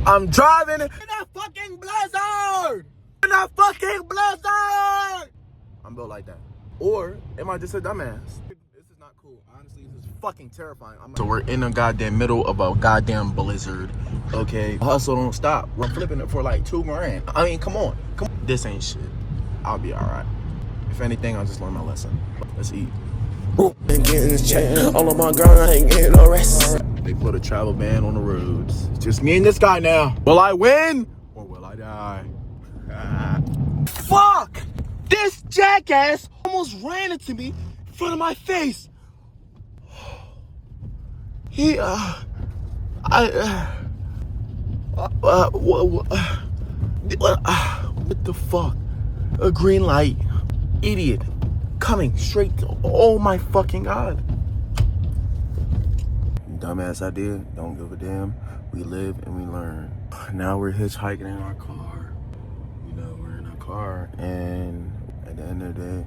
I'm driving in a fucking blizzard. In a fucking blizzard. I'm built like that. Or am I just a dumbass? This is not cool. Honestly, this is fucking terrifying. So we're in the goddamn middle of a goddamn blizzard. Okay, hustle don't stop. We're flipping it for like $2 grand. I mean, come on. This ain't shit. I'll be all right. If anything, I'll just learn my lesson. Let's eat. Ain't getting this check. All on my ground, I ain't getting no rest. They put a travel ban on the roads. It's just me and this guy now. Will I win or will I die? Fuck! This jackass almost ran into me in front of my face. He, what the fuck? A green light. Idiot. Coming straight to, oh my fucking God. Dumbass idea, don't give a damn. We live and we learn. Now we're hitchhiking in our car. You know, we're in our car, and at the end of the day,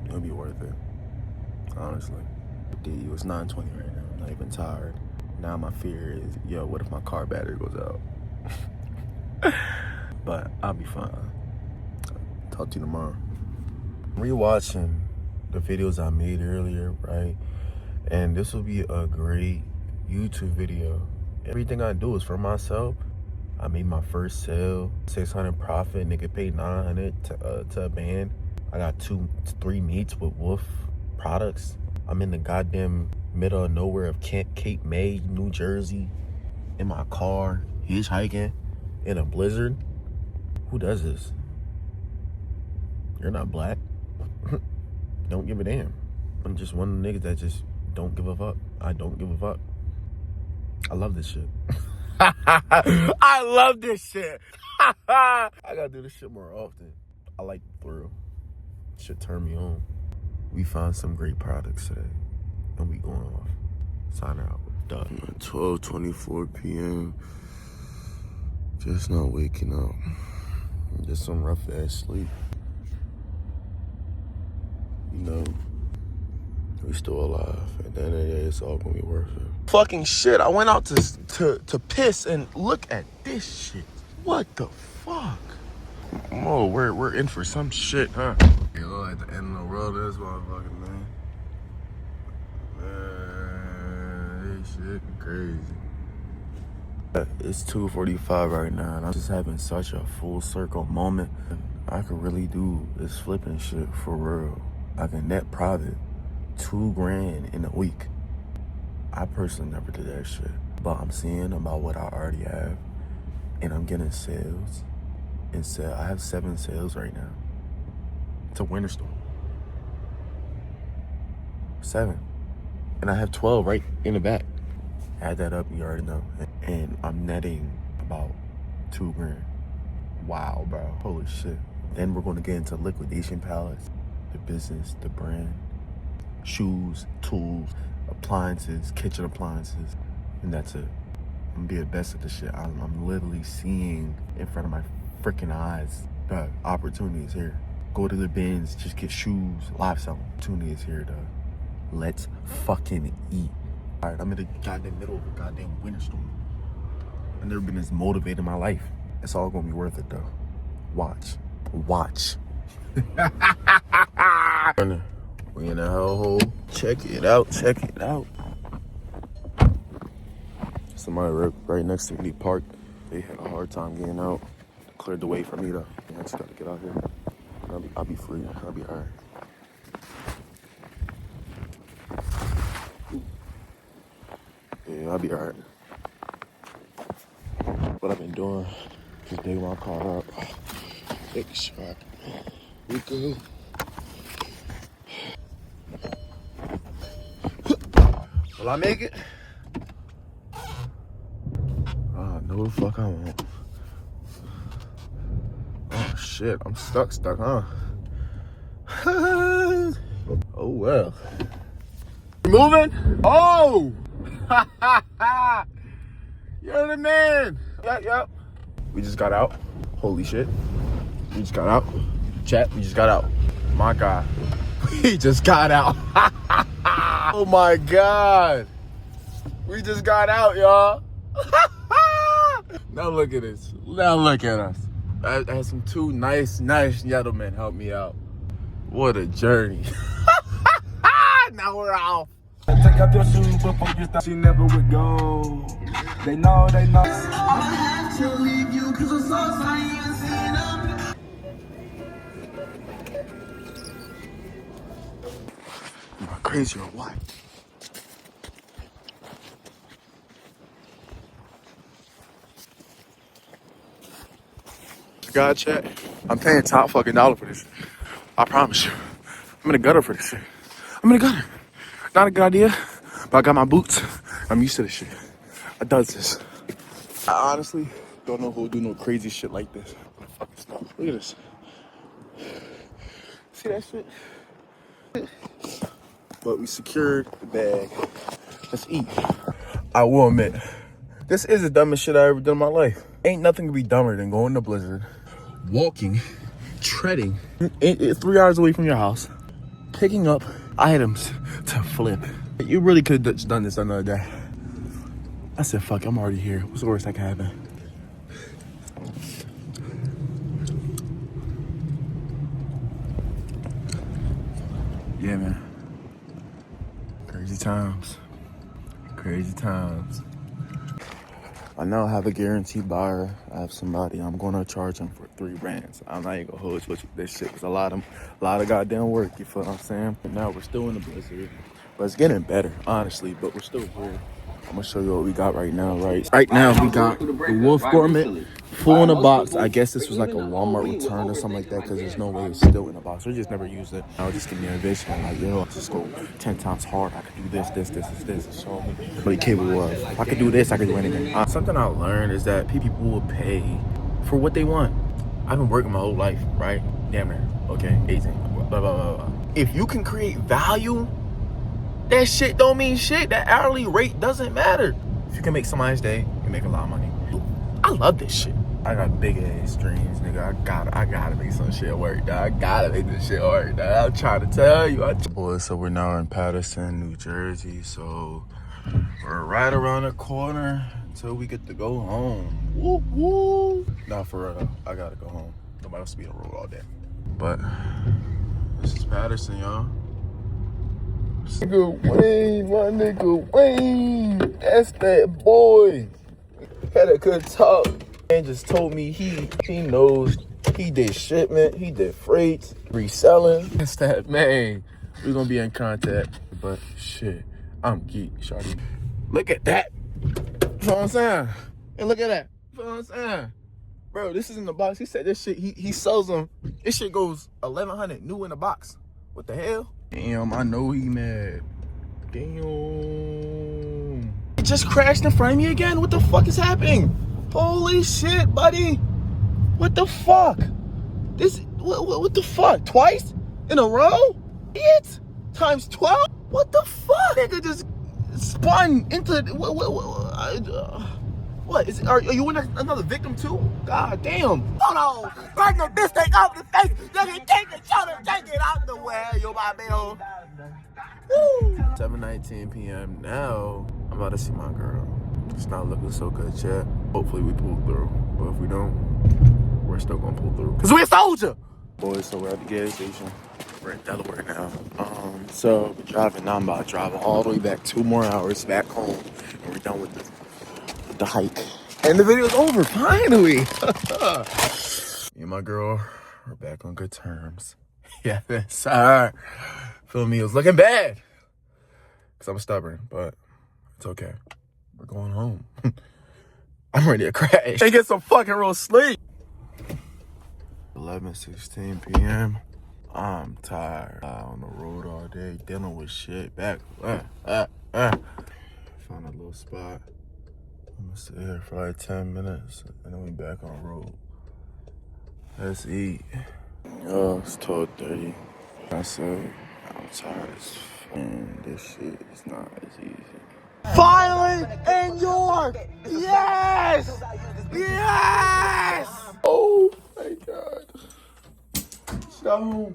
it'll be worth it. Honestly. It's 9:20 right now. I'm not even tired. Now my fear is, yo, what if my car battery goes out? But I'll be fine. Talk to you tomorrow. Rewatching the videos I made earlier, right? And this will be a great YouTube video. Everything I do is for myself. I made my first sale, 600 profit, nigga paid 900 to a band. I got 3 meets with Wolf products. I'm in the goddamn middle of nowhere of Cape May, New Jersey, in my car, hitchhiking in a blizzard. Who does this? You're not black. Don't give a damn. I'm just one of the niggas that just don't give a fuck. I don't give a fuck. I love this shit. I love this shit. I gotta do this shit more often. I like the thrill. Shit turn me on. We found some great products today, and we going off. Sign out. Done. 12:24 p.m. Just not waking up. Just some rough ass sleep. You know, we still alive. At the end of the day, it's all gonna be worth it. Fucking shit! I went out to piss, and look at this shit. What the fuck? Oh, we're in for some shit, huh? Yo, at the end of the world, this motherfucking man. Man, this shit crazy. It's 2:45 right now, and I'm just having such a full circle moment. I could really do this flipping shit for real. I can net profit $2 grand in a week. I personally never did that shit, but I'm seeing about what I already have, and I'm getting sales. And so I have 7 sales right now. It's a winter storm. 7, and I have 12 right in the back. Add that up, you already know. And I'm netting about $2 grand. Wow, bro, holy shit. Then we're gonna get into liquidation pallets, the business, the brand, shoes, tools, appliances, kitchen appliances, and that's it. I'm gonna be the best at this shit. I'm literally seeing in front of my freaking eyes the opportunity is here. Go to the bins, just get shoes, lifestyle. Opportunity is here, dog. Let's fucking eat. All right, I'm in the goddamn middle of a goddamn winter storm. I've never been as motivated in my life. It's all gonna be worth it, though. Watch. We in a hellhole. Check it out. Somebody right next to me parked. They had a hard time getting out. Cleared the way for me though. I just gotta get out here. I'll be free. I'll be alright. Yeah, I'll be alright. What I've been doing, just dig my car up. Take a shot. We good. Will I make it? No the fuck I won't. Oh shit, I'm stuck, huh? Oh well. You moving? Oh! You're the man! Yep. We just got out. Holy shit. We just got out. Chat, we just got out. My God. We just got out. Oh my God. We just got out, y'all. Now look at this. Now look at us. I had some two nice gentlemen help me out. What a journey. Now we're off. Take out your shoes before you start. She never would go. They know. I'ma have to leave you cause I'm so sorry you ain't seen them. Am I crazy or what? God chat. I'm paying top fucking dollar for this. I promise you. I'm in the gutter for this shit. I'm in the gutter. Not a good idea, but I got my boots. I'm used to this shit. I does this. I honestly don't know who would do no crazy shit like this. Fucking stuff. Look at this. See that shit? But we secured the bag. Let's eat. I will admit, this is the dumbest shit I ever done in my life. Ain't nothing to be dumber than going to Blizzard, walking, treading 3 hours away from your house, picking up items to flip. You really could have done this another day. I said, fuck, I'm already here. What's the worst that can happen? Yeah, man. Crazy times. Crazy times. I now have a guaranteed buyer. I have somebody. I'm gonna charge him for 3 brands. I'm not even gonna hold you with this shit. It's a lot of goddamn work. You feel what I'm saying? Now we're still in the Blizzard, but it's getting better, honestly. But we're still here. I'm gonna show you what we got right now. Right now we got the Wolf Gourmet full in a box. I guess this was like a Walmart return or something like that because there's no way it's still in a box. We just never used it. I'll just give me a vision like, yo, just go 10 times hard. I could do this. Show me what he capable of. If I could do this, I could do anything. Something I learned is that people will pay for what they want. I've been working my whole life, right? Damn near, okay, 18, blah, blah, blah, blah. If you can create value, that shit don't mean shit. That hourly rate doesn't matter. If you can make somebody's day, you make a lot of money. I love this shit. I got big ass dreams, nigga. I gotta make some shit work, dog. I gotta make this shit work, dog. I'm trying to tell you. Boys, so we're now in Patterson, New Jersey. So we're right around the corner until we get to go home. Woo woo. Nah, for real though. I gotta go home. Nobody else to be on the road all day. But this is Patterson, y'all. Nigga Wayne, my nigga Wayne, that's that boy. Had a good talk and just told me he knows. He did shipment, he did freight, reselling. That's that man. We're gonna be in contact. But shit, I'm geek, shawty. Look at that. You know what I'm saying? And look at that. You know what I'm saying? Bro, this is in the box. He said this shit, he sells them. This shit goes 1,100 new in the box. What the hell? Damn, I know he mad. Damn. He just crashed in front of me again? What the fuck is happening? Holy shit, buddy. What the fuck? What the fuck? Twice? In a row? It? Times 12? What the fuck? Nigga just spun into... What? Are you another victim too? God damn. Hold on. Bring the this thing out the face. Nigga, take it out the way. Yo, my man. Woo. 7:19 p.m. Now, I'm about to see my girl. It's not looking so good yet. Hopefully we pull through. But if we don't, we're still gonna pull through. Cause we're a soldier! Boys, so we're at the gas station. We're in Delaware now. So we're driving now. I'm about to drive all the way back 2 more hours back home. And we're done with the hike. And the video's over, finally! Me and my girl are back on good terms. Yeah, sir. Feel me? It was looking bad. Because I'm stubborn, but it's okay. We're going home. I'm ready to crash and get some fucking real sleep. 11:16 p.m. I'm tired. On the road all day, dealing with shit. Found a little spot. I'm gonna sit here for like 10 minutes and then we back on the road. Let's eat. Oh, it's 12:30. I said, I'm tired as fuck. And this shit is not as easy. Finally in York! Yes! Yes! Oh my God. So,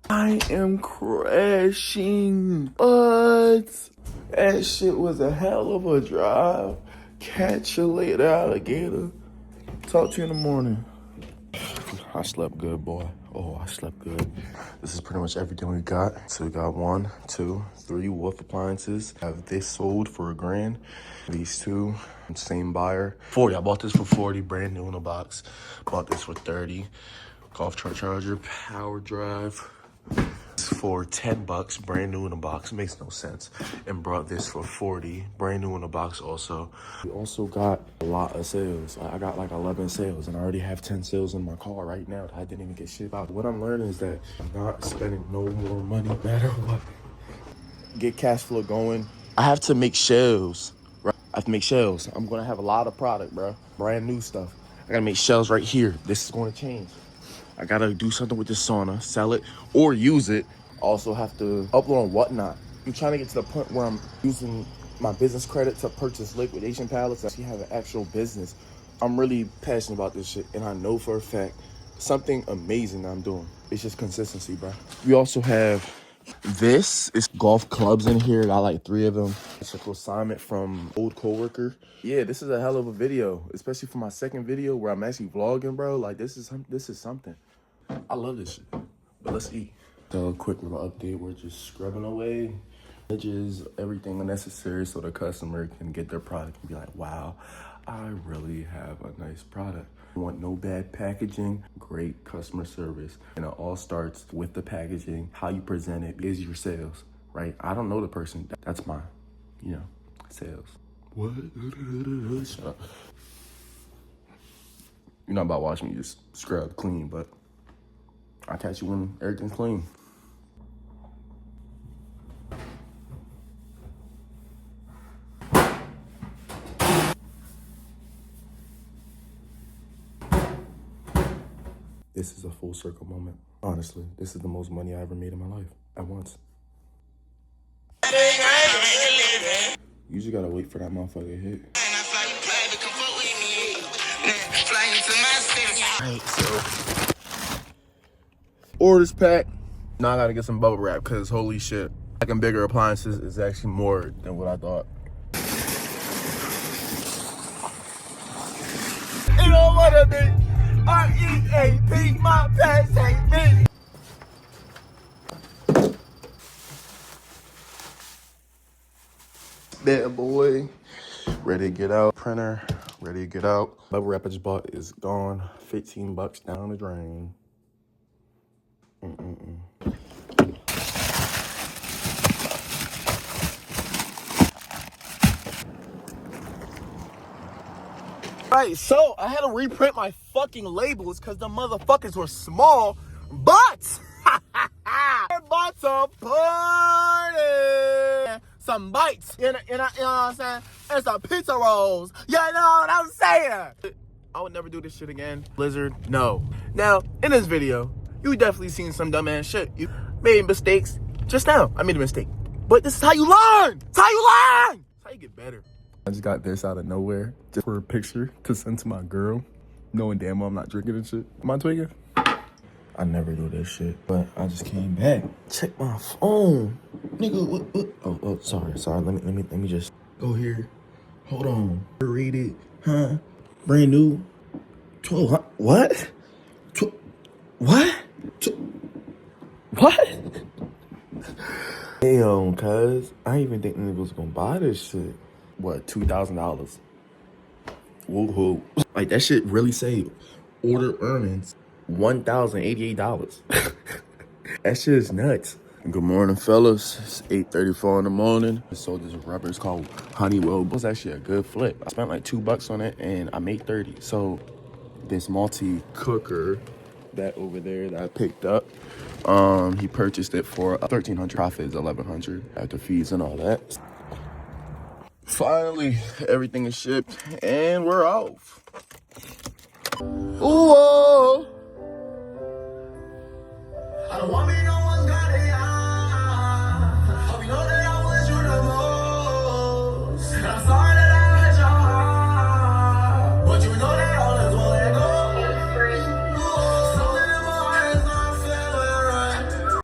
I am crashing, but that shit was a hell of a drive. Catch you later, alligator. Talk to you in the morning. I slept good, boy. Oh, I slept good. This is pretty much everything we got. So we got 1, 2, 3 Wolf appliances. I have this sold for $1,000. These two, same buyer. 40, I bought this for 40, brand new in a box. Bought this for 30. Golf charger, power drive. For $10, brand new in a box. Makes no sense. And brought this for 40, brand new in a box also. We also got a lot of sales. I got like 11 sales, and I already have 10 sales in my car right now that I didn't even get shit about. What I'm learning is that I'm not spending no more money no matter what. Get cash flow going. I have to make shelves, right? I have to make shelves. I'm gonna have a lot of product, bro. Brand new stuff. I gotta make shelves right here. This is gonna change. I gotta do something with this sauna, sell it or use it. Also have to upload on Whatnot. I'm trying to get to the point where I'm using my business credit to purchase liquidation pallets. I actually have an actual business. I'm really passionate about this shit, and I know for a fact something amazing that I'm doing. It's just consistency, bro. We also have this. It's golf clubs in here. Got like 3 of them. It's a consignment from old coworker. Yeah, this is a hell of a video, especially for my second video where I'm actually vlogging, bro. Like this is something. I love this shit. But let's eat. So a quick little update. We're just scrubbing away edges, everything unnecessary, so the customer can get their product and be like, wow, I really have a nice product. I want no bad packaging, great customer service. And it all starts with the packaging. How you present it is your sales, right? I don't know the person. That's my, sales. What? Shut up. You're not about to watch me just scrub clean, but I'll catch you when everything's clean. This is a full circle moment. Honestly, this is the most money I ever made in my life at once. You just gotta wait for that motherfucker to hit. Alright, so orders packed. Now I gotta get some bubble wrap because holy shit, packing bigger appliances is actually more than what I thought. You know what I mean? R-E-A-P, my pants hate me. That boy, ready to get out. Printer, ready to get out. Bubble wrap I just bought is gone. $15 down the drain. Right, so I had to reprint my fucking labels because the motherfuckers were small, but I bought some party, some bites, you know what I'm saying, and some pizza rolls, you know what I'm saying? I would never do this shit again. Blizzard, no. Now, in this video, you definitely seen some dumbass shit. You made mistakes. Just now, I made a mistake. But this is how you learn. It's how you learn. It's how you get better. I just got this out of nowhere just for a picture to send to my girl, knowing damn well I'm not drinking and shit. Am I tweaking? I never do this shit, but I just came back. Check my phone, nigga. What? Oh, sorry. Let me just go here. Hold on. Rated, huh? Brand new. 12. What? What? What? Damn, cuz I didn't even think niggas was gonna buy this shit. What, $2,000? Woohoo. Like, that shit really saved. Order earnings, $1,088. That shit is nuts. Good morning, fellas. It's 8:34 in the morning. I sold this rubber. It's called Honeywell. It was actually a good flip. I spent like $2 on it, and I made 30. So, this multi-cooker, that over there that I picked up, he purchased it for $1,300. Profit is $1,100 after fees and all that. Finally, everything is shipped and we're off. Ooh,